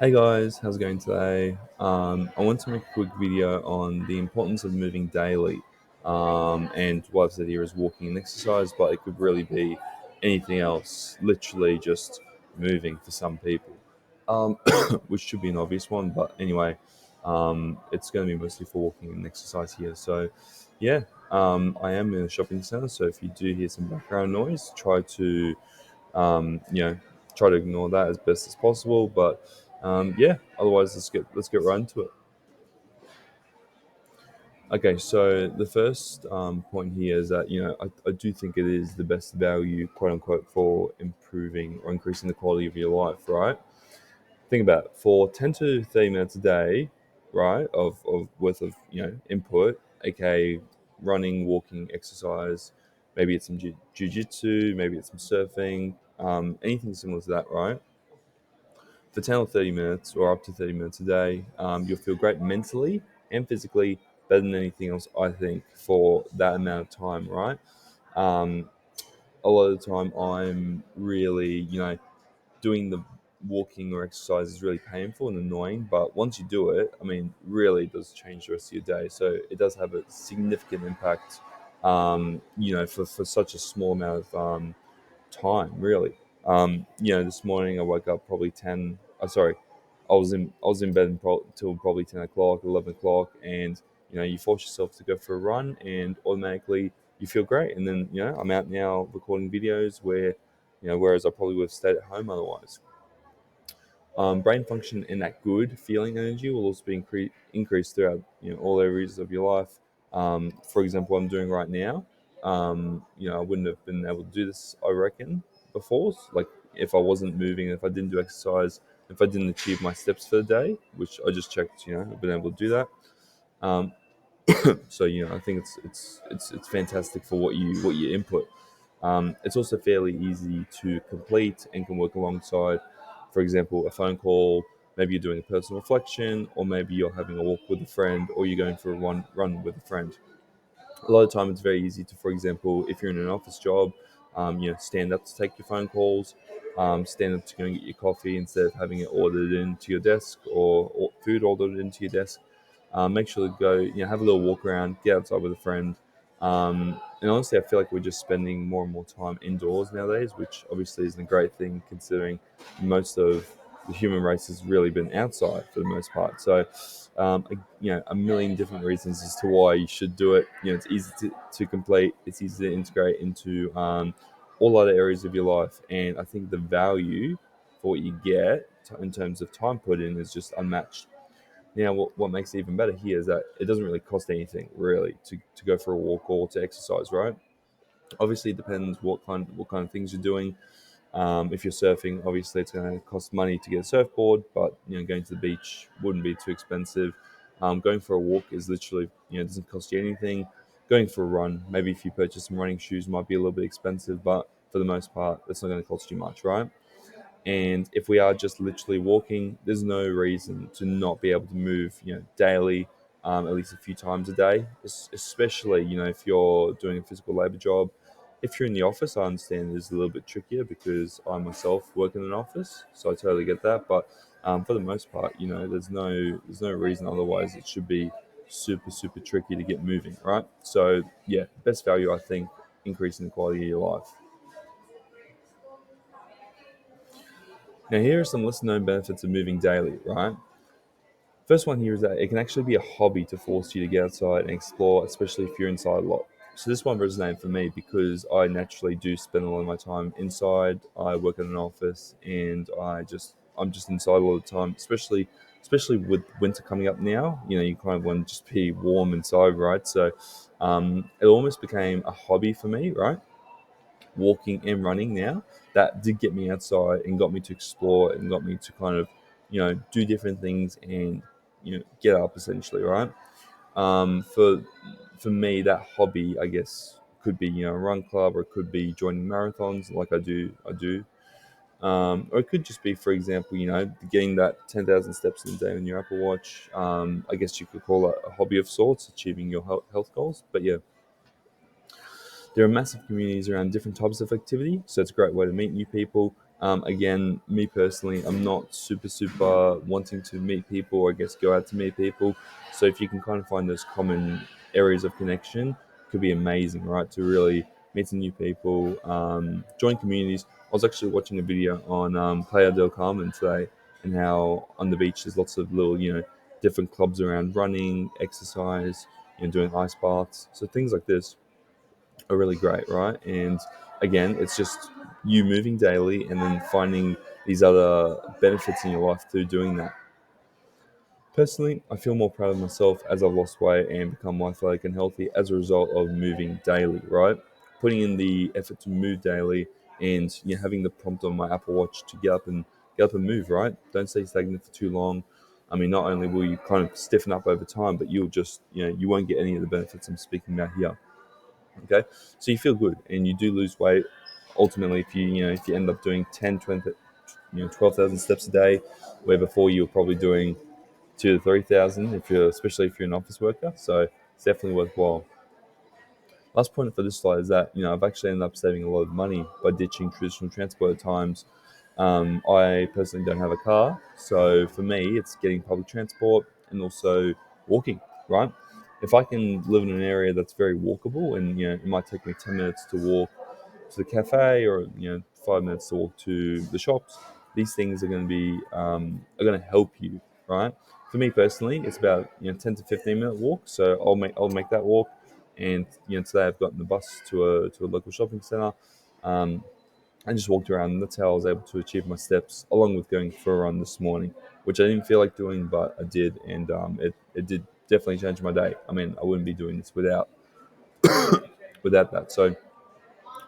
Hey guys, how's it going today? I want to make a quick video on the importance of moving daily. And what I've said here is walking and exercise, but it could really be anything else, literally just moving for some people, um, which should be an obvious one. But anyway, it's going to be mostly for walking and exercise here. So, yeah, I am in a shopping center, so if you do hear some background noise, um, you know, try to ignore that as best as possible. But yeah, otherwise, let's get right into it. Okay, so the first point here is that I do think it is the best value, quote unquote, for improving or increasing the quality of your life. Right? Think about it. For 10 to 30 minutes a day, right, of worth of input, aka running, walking, exercise. Maybe it's some jujitsu, maybe it's some surfing, anything similar to that, right? For 10 or 30 minutes or up to 30 minutes a day, you'll feel great mentally and physically, better than anything else, I think, for that amount of time, right? Um, a lot of the time, I'm really, doing the walking or exercise is really painful and annoying, but once you do it, I mean, really it does change the rest of your day. So it does have a significant impact, for such a small amount of time, really. This morning I woke up probably 10. Sorry, I was in bed until probably 10 o'clock, 11 o'clock, and you force yourself to go for a run, and automatically you feel great. And then I'm out now recording videos whereas I probably would have stayed at home otherwise. Brain function and that good feeling energy will also be increased throughout all areas of your life. For example, what I'm doing right now. I wouldn't have been able to do this, I reckon, before. Like if I wasn't moving, if I didn't do exercise, if I didn't achieve my steps for the day, which I just checked, I've been able to do that. Um, so I think it's fantastic for what you input. It's also fairly easy to complete and can work alongside, for example, a phone call. Maybe you're doing a personal reflection, or maybe you're having a walk with a friend, or you're going for a run with a friend. A lot of time, it's very easy to, for example, if you're in an office job, stand up to take your phone calls, stand up to go and get your coffee instead of having it ordered into your desk or food ordered into your desk. Make sure to go, have a little walk around, get outside with a friend. And honestly, I feel like we're just spending more and more time indoors nowadays, which obviously isn't a great thing considering most of the human race has really been outside for the most part. So, a million different reasons as to why you should do it. It's easy to complete, it's easy to integrate into all other areas of your life. And I think the value for what you get in terms of time put in is just unmatched. Now, what makes it even better here is that it doesn't really cost anything really to go for a walk or to exercise, right? Obviously, it depends what kind of things you're doing. If you're surfing, obviously it's going to cost money to get a surfboard, but going to the beach wouldn't be too expensive. Going for a walk is literally it doesn't cost you anything. Going for a run, maybe if you purchase some running shoes, might be a little bit expensive, but for the most part, it's not going to cost you much, right? And if we are just literally walking, there's no reason to not be able to move, daily, at least a few times a day. Especially, if you're doing a physical labor job. If you're in the office, I understand it's a little bit trickier because I myself work in an office, so I totally get that. But for the most part, there's no reason otherwise it should be super super tricky to get moving, right? So yeah, best value I think increasing the quality of your life. Now, here are some lesser known benefits of moving daily, right? First one here is that it can actually be a hobby to force you to get outside and explore, especially if you're inside a lot. So this one resonated for me because I naturally do spend a lot of my time inside. I work in an office and I'm just inside all the time, especially with winter coming up now. You kind of want to just be warm inside, right? So it almost became a hobby for me, right? Walking and running now, that did get me outside and got me to explore and got me to kind of do different things and get up essentially, right? For me, that hobby, I guess, could be a run club, or it could be joining marathons like I do. Or it could just be, for example, getting that 10,000 steps in a day on your Apple Watch. I guess you could call it a hobby of sorts, achieving your health goals. But yeah, there are massive communities around different types of activity, so it's a great way to meet new people. Again, me personally, I'm not super wanting to meet people or I guess go out to meet people. So if you can kind of find those common areas of connection, could be amazing, right? To really meet some new people, join communities. I was actually watching a video on Playa del Carmen today, and how on the beach there's lots of little, different clubs around running, exercise, doing ice baths. So things like this are really great, right? And again, it's just you moving daily and then finding these other benefits in your life through doing that. Personally, I feel more proud of myself as I've lost weight and become more athletic and healthy as a result of moving daily, right? Putting in the effort to move daily, and having the prompt on my Apple Watch to get up and move, right? Don't stay stagnant for too long. I mean, not only will you kind of stiffen up over time, but you'll just, you won't get any of the benefits I'm speaking about here. Okay, so you feel good and you do lose weight. Ultimately, if you end up doing 10, 20, 12,000 steps a day, where before you were probably doing 2 to 3,000, especially if you're an office worker. So it's definitely worthwhile. Last point for this slide is that I've actually ended up saving a lot of money by ditching traditional transport at times. I personally don't have a car, so for me, it's getting public transport and also walking. Right? If I can live in an area that's very walkable, and it might take me 10 minutes to walk to the cafe, or 5 minutes to walk to the shops. These things are going to help you, right? For me personally, it's about 10 to 15 minute walk, so I'll make that walk. And today I've gotten the bus to a local shopping center. Um, I just walked around, and that's how I was able to achieve my steps, along with going for a run this morning, which I didn't feel like doing, but I did, and it did definitely change my day. I mean, I wouldn't be doing this without that. So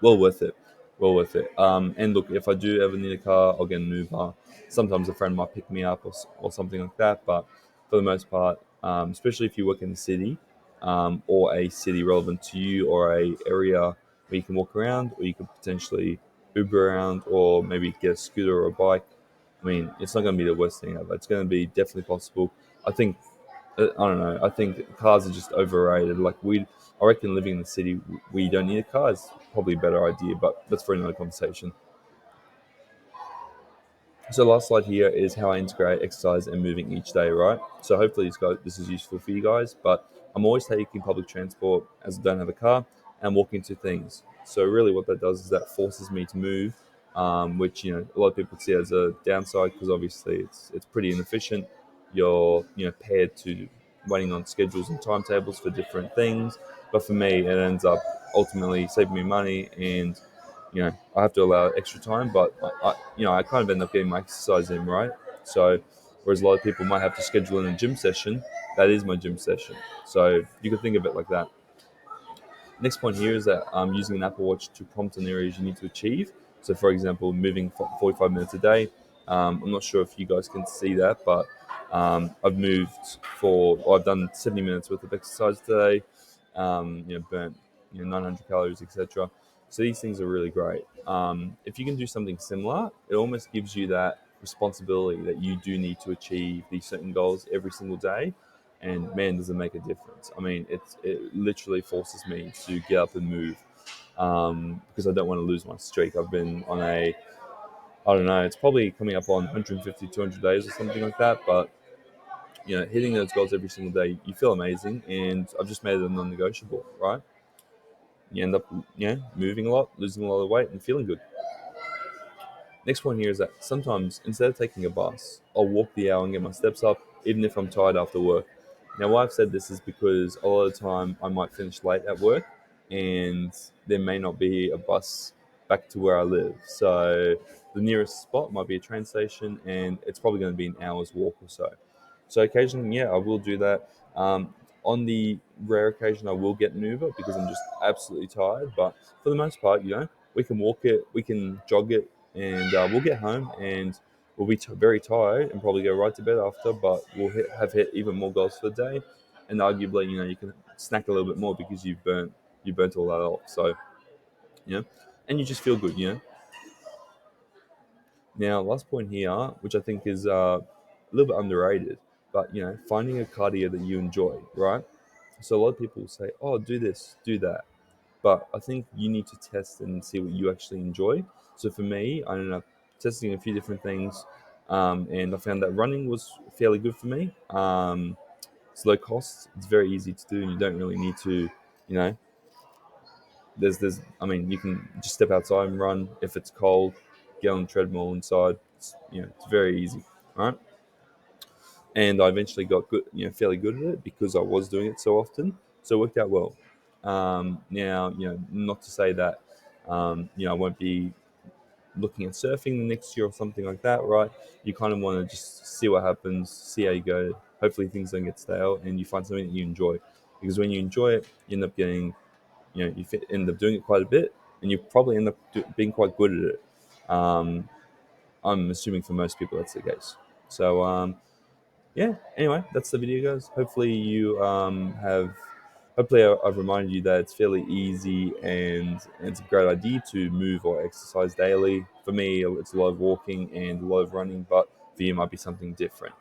well worth it. Well worth it. And look, if I do ever need a car, I'll get an Uber. Sometimes a friend might pick me up, or something like that. But for the most part, especially if you work in the city, or a city relevant to you, or a area where you can walk around, or you could potentially Uber around, or maybe get a scooter or a bike. I mean, it's not going to be the worst thing ever. It's going to be definitely possible. I think I don't know. I think cars are just overrated. I reckon living in the city, we don't need a car is probably a better idea, but that's for another conversation. So, last slide here is how I integrate exercise and moving each day, right? So, hopefully, this is useful for you guys. But I'm always taking public transport as I don't have a car, and walking to things. So, really, what that does is that forces me to move, which a lot of people see as a downside, because obviously it's pretty inefficient. You're paired to waiting on schedules and timetables for different things. But for me, it ends up ultimately saving me money, and I have to allow extra time, but I kind of end up getting my exercise in, right? So, whereas a lot of people might have to schedule in a gym session, that is my gym session. So you could think of it like that. Next point here is that I'm using an Apple Watch to prompt on areas you need to achieve. So, for example, moving 45 minutes a day. I'm not sure if you guys can see that, but I've done 70 minutes worth of exercise today. Burnt 900 calories, etc. So these things are really great. If you can do something similar, it almost gives you that responsibility that you do need to achieve these certain goals every single day. And man, does it make a difference. I mean, it literally forces me to get up and move, because I don't want to lose my streak. I've been on I don't know, it's probably coming up on 150, 200 days or something like that. But hitting those goals every single day, you feel amazing, and I've just made it a non-negotiable, right? You end up, moving a lot, losing a lot of weight, and feeling good. Next one here is that sometimes instead of taking a bus, I'll walk the hour and get my steps up, even if I'm tired after work. Now, why I've said this is because a lot of the time I might finish late at work, and there may not be a bus back to where I live. So the nearest spot might be a train station, and it's probably going to be an hour's walk or so. So occasionally, yeah, I will do that. On the rare occasion, I will get an Uber because I'm just absolutely tired. But for the most part, we can walk it, we can jog it, and we'll get home, and we'll be very tired and probably go right to bed after. But we'll have hit even more goals for the day, and arguably, you can snack a little bit more because you burnt all that off. So and you just feel good. Now, last point here, which I think is a little bit underrated, but finding a cardio that you enjoy, right? So a lot of people say, "Oh, do this, do that," but I think you need to test and see what you actually enjoy. So for me, I ended up testing a few different things, and I found that running was fairly good for me. It's low cost. It's very easy to do, and you don't really need to, you know, I mean, you can just step outside and run. If it's cold, get on the treadmill inside. It's very easy, right? And I eventually got good, fairly good at it because I was doing it so often. So it worked out well. Now, not to say that, I won't be looking at surfing the next year or something like that, right? You kind of want to just see what happens, see how you go. Hopefully things don't get stale, and you find something that you enjoy. Because when you enjoy it, you end up getting, end up doing it quite a bit, and you probably end up being quite good at it. Um, I'm assuming for most people that's the case. So yeah. Anyway, that's the video, guys. Hopefully you have. Hopefully I've reminded you that it's fairly easy and it's a great idea to move or exercise daily. For me, it's a lot of walking and a lot of running, but for you, it might be something different.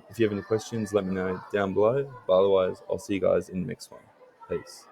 If you have any questions, let me know down below. But otherwise, I'll see you guys in the next one. Peace.